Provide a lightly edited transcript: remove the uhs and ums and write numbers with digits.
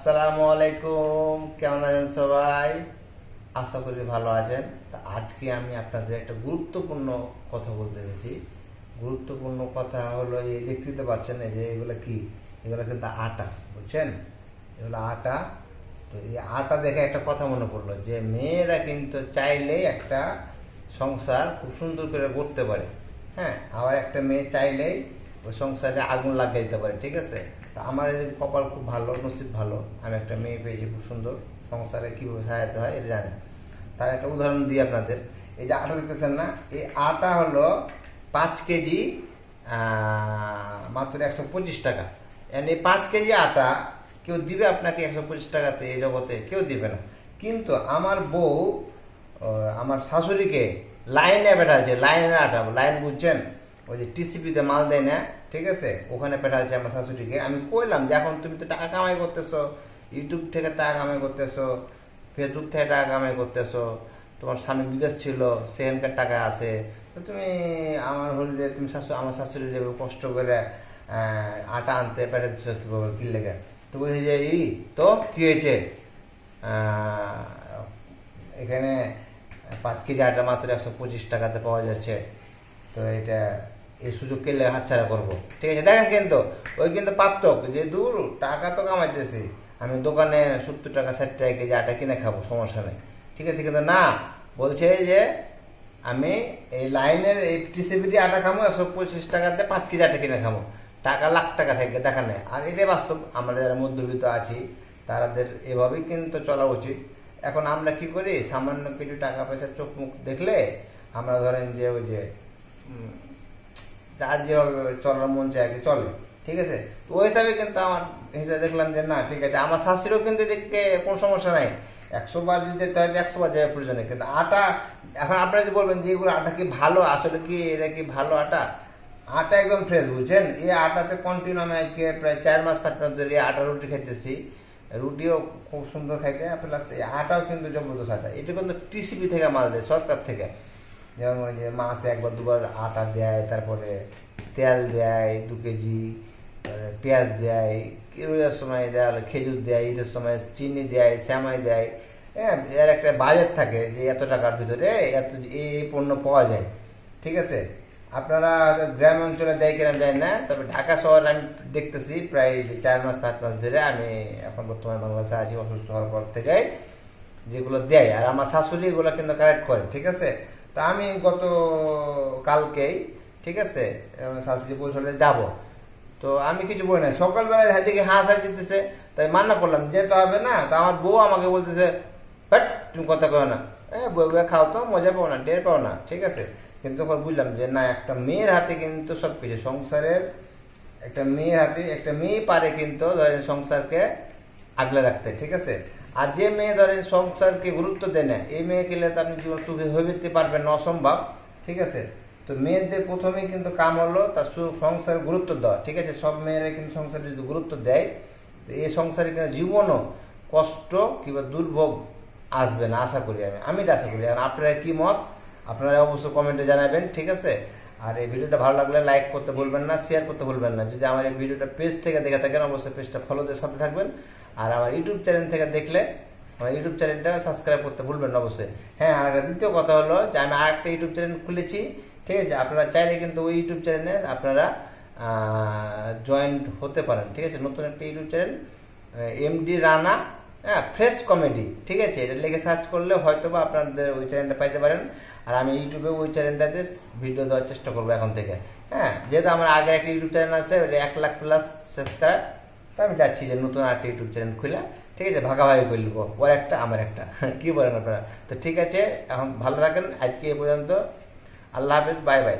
আসসালামু আলাইকুম, কেমন আছেন সবাই? আশা করি ভালো আছেন। আজকে আমি আপনাদের একটা গুরুত্বপূর্ণ কথা বলতে এসেছি। গুরুত্বপূর্ণ কথা হলো, এই দেখতে তো পাচ্ছেন এই যে এগুলো কি, এগুলো কিন্তু আটা, বুঝছেন? এগুলো আটা। তো এই আটা দেখে একটা কথা মনে পড়লো যে মেয়েরা কিন্তু চাইলেই একটা সংসার খুব সুন্দর করে করতে পারে। হ্যাঁ, আবার একটা মেয়ে চাইলেই ওই সংসারে আগুন লাগিয়ে দিতে পারে, ঠিক আছে? তা আমার এই কপাল খুব ভালো, নসিব ভালো, আমি একটা মেয়ে পেয়েছি খুব সুন্দর, সংসারে কীভাবে সাজাতে হয় এটা জানে। তার একটা উদাহরণ দিই আপনাদের। এই যে আটা দেখতেছেন না, এই আটা হলো 5 কেজি, মাত্র 125 টাকা। এই 5 কেজি আটা কেউ দিবে আপনাকে 125 টাকাতে? এই জগতে কেউ দিবে না। কিন্তু আমার বউ আমার শাশুড়িকে লাইনে পেঠালছে, লাইনের আটা, লাইন বুঝছেন? ওই যে টিসিপিতে মাল দেয় না, ঠিক আছে, ওখানে পেঠালছে আমার শাশুড়িকে। আমি কইলাম যে এখন তুমি তো টাকা কামাই করতেছো, ইউটিউব থেকে টাকা কামাই করতেছো, ফেসবুক থেকে টাকা কামাই করতেছো, তোমার স্বামী বিদেশ ছিল, সেখানকার টাকা আছে, তো তুমি আমার হলিডে তুমি আমার শাশুড়ি কষ্ট করে আটা আনতে পেঠাচ্ছ কীভাবে, কী লেগে? তো বলছি যে তো কী হয়েছে, এখানে 5 কেজি আটা মাত্র 125 টাকাতে পাওয়া যাচ্ছে, তো এটা এই সুযোগ কেলে হাতছাড়া করবো? ঠিক আছে, দেখেন কিন্তু ওই কিন্তু পার্থক্য, যে দূর টাকা তো কামাইতেছি, আমি দোকানে 70 টাকা 60 টাকা কেজি আটা কিনে খাবো, সমস্যা নেই, ঠিক আছে। কিন্তু না, বলছে যে আমি এই লাইনের এই টিসিবিটি আটা খাবো 125 টাকাতে 5 কেজি আটা কিনে খাবো, টাকা লাখ টাকা থেকে দেখা নেই। আর এটাই বাস্তব, আমরা যারা মধ্যবিত্ত আছি তাদের এভাবেই কিন্তু চলা উচিত। এখন আমরা কি করি, সামান্য কিছু টাকা পয়সা চোখ মুখ দেখলে আমরা ধরেন যে ওই যে যার যেভাবে চলার মন চায় আর কি চলে, ঠিক আছে। তো ওই হিসাবে কিন্তু আমার হিসাবে দেখলাম যে না, ঠিক আছে, আমার শাশুড়িও কিন্তু দেখতে কোনো সমস্যা নাই, 100 বার যদি যেতে হয় 100 বার যাওয়ার প্রয়োজনে। কিন্তু আটা, এখন আপনারা যদি বলবেন যে এগুলো আটা কি ভালো, আসলে কি এটা কি ভালো আটা? আটা একদম ফ্রেশ, বুঝছেন? এই আটাতে কন্টিনিউ আমি আজকে প্রায় 4 মাস 5 মাস ধরে আটা রুটি খাইতেছি, রুটিও খুব সুন্দর খাইতে, প্লাস এই আটাও কিন্তু জবরদস্ত আটা। এটা কিন্তু টিসিপি থেকে মাল দেয়, সরকার থেকে। যেমন ওই যে মাসে 1 বার 2 বার আটা দেয়, তারপরে তেল দেয় 2 কেজি, পেঁয়াজ দেয়, রোজার সময় দেয় খেজুর দেয়, ঈদের সময় চিনি দেয়, শ্যামাই দেয়। হ্যাঁ, এর একটা বাজেট থাকে যে এত টাকার ভিতরে এত এই পণ্য পাওয়া যায়, ঠিক আছে। আপনারা গ্রাম অঞ্চলে দেয় কিনা জানি না, তবে ঢাকা শহরে আমি দেখতেছি প্রায় 4 মাস 5 মাস ধরে, আমি এখন বর্তমানে বাংলাদেশে আছি অসুস্থ হওয়ার পর থেকে, যেগুলো দেয়। আর আমার শাশুড়ি এগুলো কিন্তু কালেক্ট করে, ঠিক আছে। তা আমি গত কালকেই, ঠিক আছে, শাশুড়ি বলছিল যাব, তো আমি কিছু বলি না, সকালবেলায় দিকে হাঁস যেতেছে, তাই মান্না করলাম যেতে হবে না। তো আমার বউ আমাকে বলতেছে, বাট তুমি কথা কো না, বউ বউ খাও তো, মজা পাও না, টের পাও না, ঠিক আছে। কিন্তু তখন বুঝলাম যে না, একটা মেয়ের হাতে কিন্তু সবকিছু, সংসারের একটা মেয়ের হাতে, একটা মেয়ে পারে কিন্তু ধরেন সংসারকে আগলে রাখতে, ঠিক আছে। আর যে মেয়ে ধরেন সংসারকে গুরুত্ব দেয় না, এই মেয়ে গেলে তো আপনি জীবন সুখী হয়ে যেতে পারবেন না, অসম্ভব, ঠিক আছে। তো মেয়েদের প্রথমেই কিন্তু কাম হলো তার সংসারে গুরুত্ব দেওয়া, ঠিক আছে। সব মেয়েরা কিন্তু সংসারে যদি গুরুত্ব দেয়, তো এই সংসারে কিন্তু জীবনও কষ্ট কিংবা দুর্ভোগ আসবে না, আশা করি আমি এটা আশা করি। আর আপনারা কি মত, আপনারা অবশ্যই কমেন্টে জানাবেন, ঠিক আছে। আর এই ভিডিওটা ভালো লাগলে লাইক করতে ভুলবেন না, শেয়ার করতে ভুলবেন না। যদি আমার এই ভিডিওটা পেজ থেকে দেখে থাকেন, অবশ্যই পেজটা ফলোদের সাথে থাকবেন। আর আমার ইউটিউব চ্যানেল থেকে দেখলে আমার ইউটিউব চ্যানেলটা সাবস্ক্রাইব করতে ভুলবেন না অবশ্যই। হ্যাঁ, আর দ্বিতীয় কথা হলো যে আমি আরেকটা ইউটিউব চ্যানেল খুলেছি, ঠিক আছে। আপনারা চাইলে কিন্তু ওই ইউটিউব চ্যানেলে আপনারা জয়েন্ট হতে পারেন, ঠিক আছে। নতুন একটা ইউটিউব চ্যানেল, এমডি রানা, হ্যাঁ, ফ্রেশ কমেডি, ঠিক আছে। এটা লিখে সার্চ করলে হয়তো বা আপনাদের ওই চ্যানেলটা পাইতে পারেন। আর আমি ইউটিউবে ওই চ্যানেলটাতে ভিডিও দেওয়ার চেষ্টা করবো এখন থেকে। হ্যাঁ, যেহেতু আমার আগে একটা ইউটিউব চ্যানেল আছে, ওটা 1 লাখ প্লাস সাবস্ক্রাইব, তো আমি যাচ্ছি যে নতুন একটা ইউটিউব চ্যানেল খুলে, ঠিক আছে, ভাগাভাগি করে নেবো, ওর একটা আমার একটা, কি বলেন আপনারা? তো ঠিক আছে, এখন ভালো থাকেন, আজকে এ পর্যন্ত, আল্লাহ হাফেজ, বাই বাই।